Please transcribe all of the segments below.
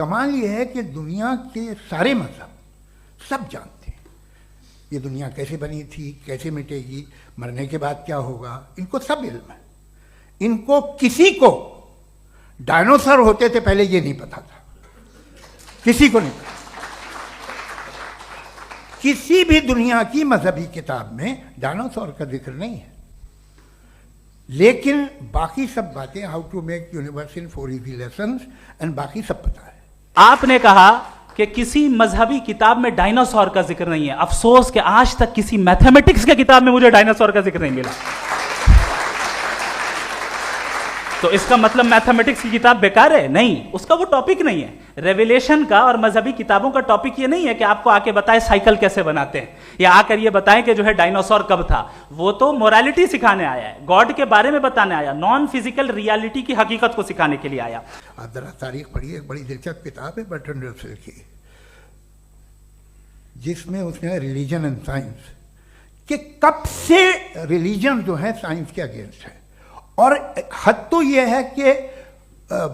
कमाल ये है कि दुनिया के सारे मजहब सब जानते हैं ये दुनिया कैसे बनी थी, कैसे मिटेगी, मरने के बाद क्या होगा, इनको सब इल्म है। इनको किसी को डायनासोर होते थे पहले ये नहीं पता था, किसी को नहीं पता। किसी भी दुनिया की मजहबी किताब में डायनासोर का जिक्र नहीं है, लेकिन बाकी सब बातें, how to make universe in 4 easy lessons and बाकी सब पता है। आपने कहा कि किसी मजहबी किताब में डायनासोर का जिक्र नहीं है। अफसोस कि आज तक किसी मैथमेटिक्स के किताब में मुझे डायनासोर का जिक्र नहीं मिला। तो इसका मतलब मैथमेटिक्स की किताब बेकार है? नहीं, उसका वो टॉपिक नहीं है। रेवलेशन का और मजहबी किताबों का टॉपिक ये नहीं है कि आपको आके बताए साइकिल कैसे बनाते हैं या आकर ये बताएं कि जो है डायनासोर कब था। वो तो मोरालिटी सिखाने आया है, गॉड के बारे में बताने आया, नॉन फिजिकल रियलिटी की हकीकत को सिखाने के लिए आया। आप जरा तारीख पढ़िए, एक बड़ी दिलचस्प किताब है बर्ट्रैंड रसेल की, जिसमें उसने रिलीजन एंड साइंस कि कब से रिलीजन जो है साइंस के अगेंस्ट है, और हद तो यह है कि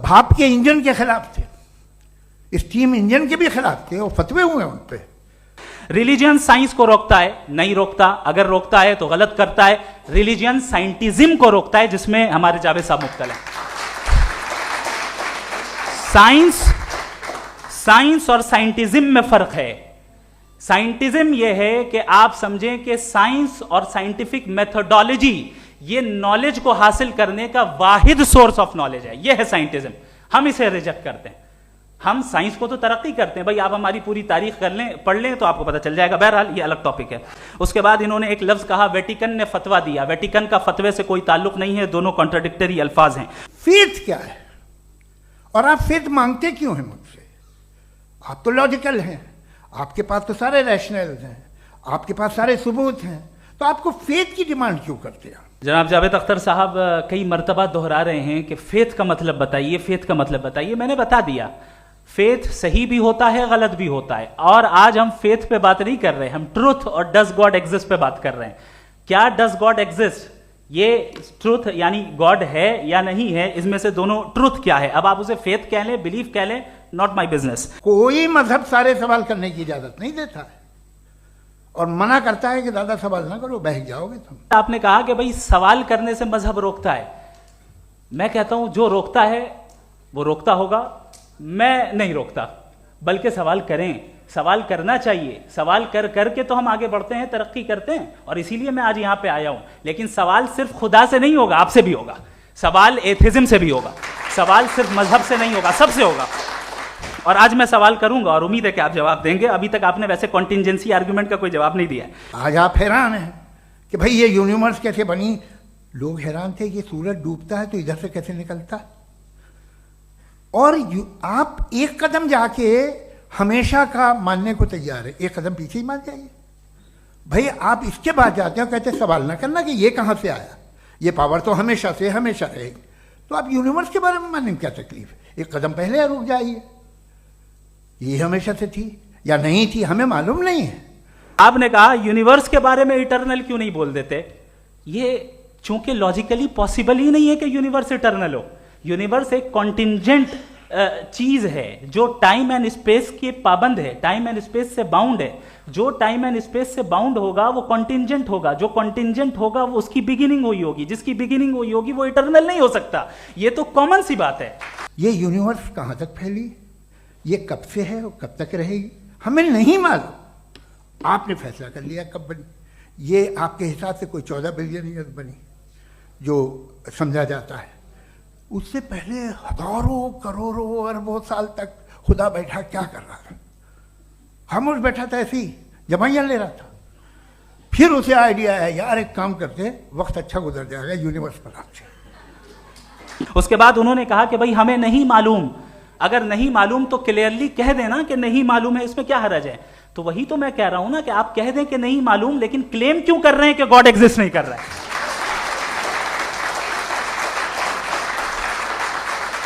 भाप के इंजन के खिलाफ थे, स्टीम इंजन के भी खिलाफ थे, और फतवे हुए उन पे। रिलीजन साइंस को रोकता है? नहीं रोकता। अगर रोकता है तो गलत करता है। रिलीजन साइंटिज्म को रोकता है, जिसमें हमारे जावेद साहब मुब्तला हैं। साइंस और साइंटिज्म में फर्क है। साइंटिज्म यह है कि आप समझें कि साइंस और साइंटिफिक मेथोडोलॉजी ये नॉलेज को हासिल करने का वाहिद सोर्स ऑफ नॉलेज है। यह है साइंटिज्म। हम इसे रिजेक्ट करते हैं। हम साइंस को तो तरक्की करते हैं, भाई आप हमारी पूरी तारीख कर लें, पढ़ लें तो आपको पता चल जाएगा। बहरहाल ये अलग टॉपिक है। उसके बाद इन्होंने एक लफ्ज कहा, वेटिकन ने फतवा दिया। वेटिकन का फतवे से कोई ताल्लुक नहीं है, दोनों कॉन्ट्राडिक्टरी अल्फाज हैं। फेथ क्या है और आप फेथ मांगते क्यों हैं मुझसे? आप तो लॉजिकल हैं, आपके पास तो सारे रैशनल्स हैं, आपके पास सारे सबूत हैं, तो आपको फेथ की डिमांड क्यों करते हैं? जनाब जावेद अख्तर साहब कई मरतबा दोहरा रहे हैं कि फेथ का मतलब बताइए, फेथ का मतलब बताइए। मैंने बता दिया, फेथ सही भी होता है, गलत भी होता है। और आज हम फेथ पे बात नहीं कर रहे, हम ट्रूथ और डज गॉड एग्जिस्ट पे बात कर रहे हैं। क्या डज गॉड एग्जिस्ट, ये ट्रूथ यानी गॉड है या नहीं है, इसमें से दोनों ट्रूथ क्या है? अब आप उसे फेथ कह लें, बिलीफ कह लें, नॉट माई बिजनेस। कोई मजहब सारे सवाल करने की इजाजत नहीं देता है और मना करता है कि ज्यादा सवाल ना करो, बह जाओगे तुम। आपने कहा कि भाई सवाल करने से मजहब रोकता है। मैं कहता हूं जो रोकता है वो रोकता होगा, मैं नहीं रोकता। बल्कि सवाल करें, सवाल करना चाहिए। सवाल कर करके तो हम आगे बढ़ते हैं, तरक्की करते हैं, और इसीलिए मैं आज यहां पे आया हूं। लेकिन सवाल सिर्फ खुदा से नहीं होगा, आपसे भी होगा। सवाल एथिज्म से भी होगा। सवाल सिर्फ मजहब से नहीं होगा, सबसे होगा। और आज मैं सवाल करूंगा और उम्मीद है कि आप जवाब देंगे। अभी तक आपने वैसे कॉन्टिंजेंसी आर्गुमेंट का कोई जवाब नहीं दिया। आज आप हैरान हैं कि भाई ये यूनिवर्स कैसे बनी। लोग हैरान थे कि सूरज डूबता है तो इधर से कैसे निकलता, और आप एक कदम जाके हमेशा का मानने को तैयार है, एक कदम पीछे ही मान जाइए। भाई आप इसके बाद जाते हो, कहते सवाल ना करना कि ये कहां से आया, ये पावर तो हमेशा से हमेशा रहेगी। तो आप यूनिवर्स के बारे में मानने में क्या तकलीफ है? एक कदम पहले रुक जाइए, ये हमेशा से थी या नहीं थी हमें मालूम नहीं है। आपने कहा यूनिवर्स के बारे में इटर्नल क्यों नहीं बोल देते? ये चूंकि लॉजिकली पॉसिबल ही नहीं है कि यूनिवर्स इटर्नल हो। यूनिवर्स एक कॉन्टिंजेंट चीज है जो टाइम एंड स्पेस के पाबंद है, टाइम एंड स्पेस से बाउंड है। जो टाइम एंड स्पेस से बाउंड होगा वो कॉन्टिंजेंट होगा, जो कॉन्टिंजेंट होगा वो उसकी बिगिनिंग हुई होगी, जिसकी बिगिनिंग हुई होगी वो इटर्नल नहीं हो सकता। ये तो कॉमन सी बात है। ये यूनिवर्स कहां तक फैली, ये कब से है और कब तक रहेगी, हमें नहीं मालूम। आपने फैसला कर लिया कब बनी। ये आपके हिसाब से कोई 14 बिलियन ईयर बनी जो समझा जाता है। उससे पहले हजारों करोड़ों अरबों साल तक खुदा बैठा क्या कर रहा था? खामोश बैठा था, ऐसी जमाइयाँ ले रहा था। फिर उसे आइडिया है, यार एक काम करते, वक्त अच्छा गुजर जाएगा, यूनिवर्स पर आपसे। उसके बाद उन्होंने कहा कि भाई हमें नहीं मालूम। अगर नहीं मालूम तो क्लियरली कह देना कि नहीं मालूम है, इसमें क्या हर्ज है? तो वही तो मैं कह रहा हूं ना कि आप कह दें कि नहीं मालूम, लेकिन क्लेम क्यों कर रहे हैं कि गॉड एग्जिस्ट नहीं कर रहा है?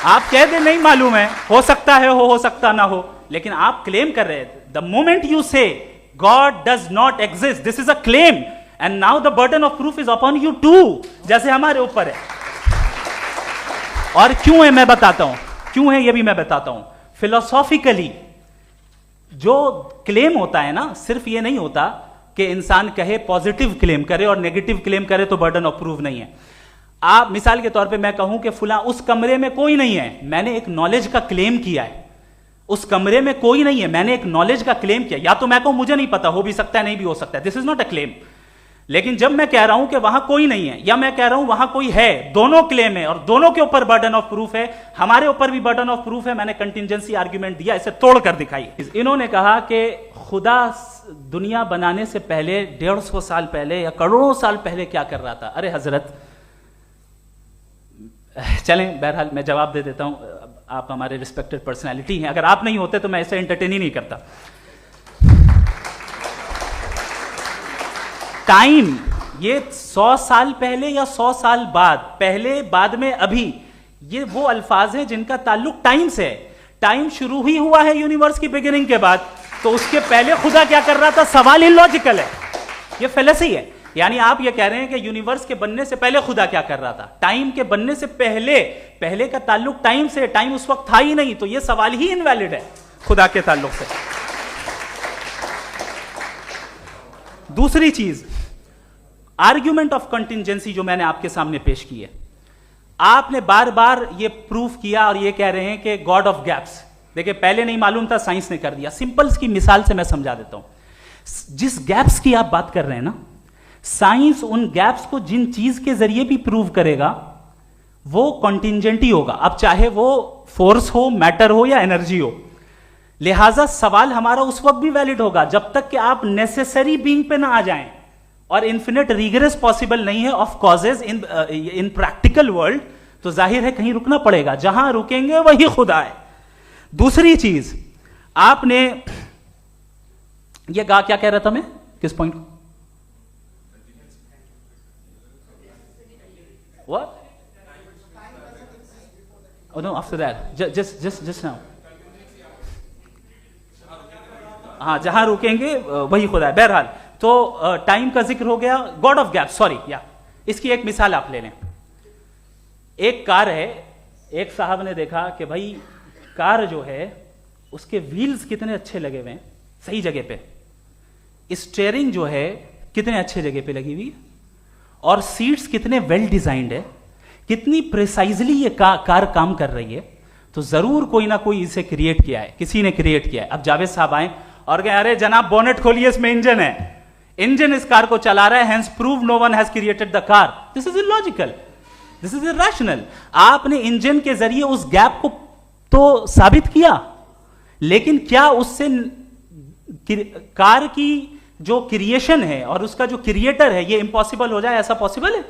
आप कह दें नहीं मालूम है, हो सकता है हो सकता ना हो, लेकिन आप क्लेम कर रहे हैं। The moment you say God does not exist, this is a claim, and now the burden of proof is upon you too, जैसे हमारे ऊपर है। और क्यों है मैं बताता हूं, क्यों है ये भी मैं बताता हूं। फिलोसॉफिकली जो क्लेम होता है ना, सिर्फ ये नहीं होता कि इंसान कहे पॉजिटिव क्लेम करे और नेगेटिव क्लेम करे तो बर्डन ऑफ प्रूफ नहीं है। आप मिसाल के तौर पे मैं कहूं कि फुला उस कमरे में कोई नहीं है, मैंने एक नॉलेज का क्लेम किया है, उस कमरे में कोई नहीं है, मैंने एक नॉलेज का क्लेम किया। या तो मैं कहूं मुझे नहीं पता, हो भी सकता है नहीं भी हो सकता है, this is not a claim. लेकिन जब मैं कह रहा हूं कि वहां कोई नहीं है या मैं कह रहा हूं वहां कोई है, दोनों क्लेम है और दोनों के ऊपर बर्डन ऑफ प्रूफ है। हमारे ऊपर भी बर्डन ऑफ प्रूफ है, मैंने कंटिजेंसी आर्ग्यूमेंट दिया, इसे तोड़कर दिखाई। इन्होंने कहा कि खुदा दुनिया बनाने से पहले 150 साल पहले या करोड़ों साल पहले क्या कर रहा था। अरे हजरत, चलें बहरहाल मैं जवाब दे देता हूं, आप हमारे रिस्पेक्टेड पर्सनैलिटी हैं, अगर आप नहीं होते तो मैं इसे एंटरटेन ही नहीं करता। टाइम, ये 100 साल पहले या 100 साल बाद, पहले बाद में अभी, ये वो अल्फाज हैं जिनका ताल्लुक टाइम से है। टाइम शुरू ही हुआ है यूनिवर्स की बिगिनिंग के बाद, तो उसके पहले खुदा क्या कर रहा था, सवाल इलॉजिकल है, ये फेलेसी है। यानी आप ये कह रहे हैं कि यूनिवर्स के बनने से पहले खुदा क्या कर रहा था, टाइम के बनने से पहले, पहले का ताल्लुक टाइम से, टाइम उस वक्त था ही नहीं, तो ये सवाल ही इनवैलिड है खुदा के ताल्लुक से। दूसरी चीज, आर्ग्यूमेंट ऑफ कंटिजेंसी जो मैंने आपके सामने पेश की है, आपने बार बार ये प्रूफ किया और ये कह रहे हैं कि गॉड ऑफ गैप्स। देखिए पहले नहीं मालूम था, साइंस ने कर दिया। सिंपल की मिसाल से मैं समझा देता हूं। जिस गैप्स की आप बात कर रहे हैं ना, साइंस उन गैप्स को जिन चीज के जरिए भी प्रूव करेगा वो कॉन्टिजेंट ही होगा, अब चाहे वो फोर्स हो, मैटर हो या एनर्जी हो। लिहाजा सवाल हमारा उस वक्त भी वैलिड होगा जब तक कि आप नेसेसरी बीइंग पे ना आ जाएं, और इन्फिनिट रिग्रेस पॉसिबल नहीं है of causes in practical world, तो जाहिर है कहीं रुकना पड़ेगा, जहां रुकेंगे वही खुदा है। दूसरी चीज, आपने ये कहा, क्या कह रहा था मैं, किस पॉइंट को? What? Oh no, after that. Just now. हाँ, जहां रुकेंगे वही खुदा है। बहरहाल, तो टाइम का जिक्र हो गया, गॉड ऑफ गैप, सॉरी, या इसकी एक मिसाल आप ले लें। एक कार है, एक साहब ने देखा कि भाई कार जो है उसके व्हील्स कितने अच्छे लगे हुए हैं, सही जगह पे, स्टीयरिंग जो है कितने अच्छे जगह पे लगी हुई है, और सीट्स कितने वेल डिजाइंड है, कितनी प्रिसाइजली ये कार काम कर रही है, तो जरूर कोई ना कोई इसे क्रिएट किया है, किसी ने क्रिएट किया है। अब जावेद साहब आए और कहे अरे जनाब बोनेट खोलिए, इसमें इंजन है, इंजन इस कार को चला रहा है, hence prove no one has created the car. This is illogical, this is irrational. आपने इंजन के जरिए उस गैप को तो साबित किया, लेकिन क्या उससे कार की जो क्रिएशन है और उसका जो क्रिएटर है ये इम्पॉसिबल हो जाए, ऐसा पॉसिबल है?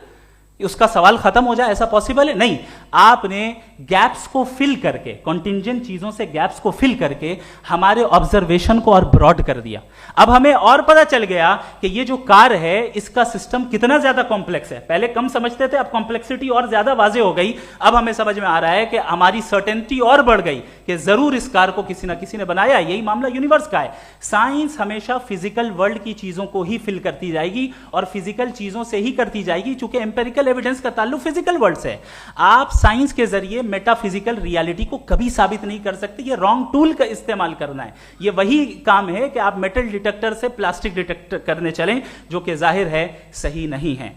उसका सवाल खत्म हो जाए, ऐसा पॉसिबल है? नहीं। आपने गैप्स को फिल करके, कॉन्टिंजेंट चीजों से गैप्स को फिल करके हमारे ऑब्जर्वेशन को और ब्रॉड कर दिया। अब हमें और पता चल गया कि ये जो कार है इसका सिस्टम कितना ज्यादा कॉम्प्लेक्स है। पहले कम समझते थे, अब कॉम्प्लेक्सिटी और ज्यादा वाजे हो गई। अब हमें समझ में आ रहा है कि हमारी सर्टेनिटी और बढ़ गई कि जरूर इस कार को किसी ना किसी ने बनाया। यही मामला यूनिवर्स का है। साइंस हमेशा फिजिकल वर्ल्ड की चीजों को ही फिल करती जाएगी और फिजिकल चीजों से ही करती जाएगी, चूंकि एम्पेरिकल एविडेंस का ताल्लुक फिजिकल वर्ल्ड से है। आप साइंस के जरिए मेटाफिजिकल रियलिटी को कभी साबित नहीं कर सकते। ये रॉन्ग टूल का इस्तेमाल करना है। ये वही काम है कि आप मेटल डिटेक्टर से प्लास्टिक डिटेक्टर करने चलें, जो कि जाहिर है सही नहीं है।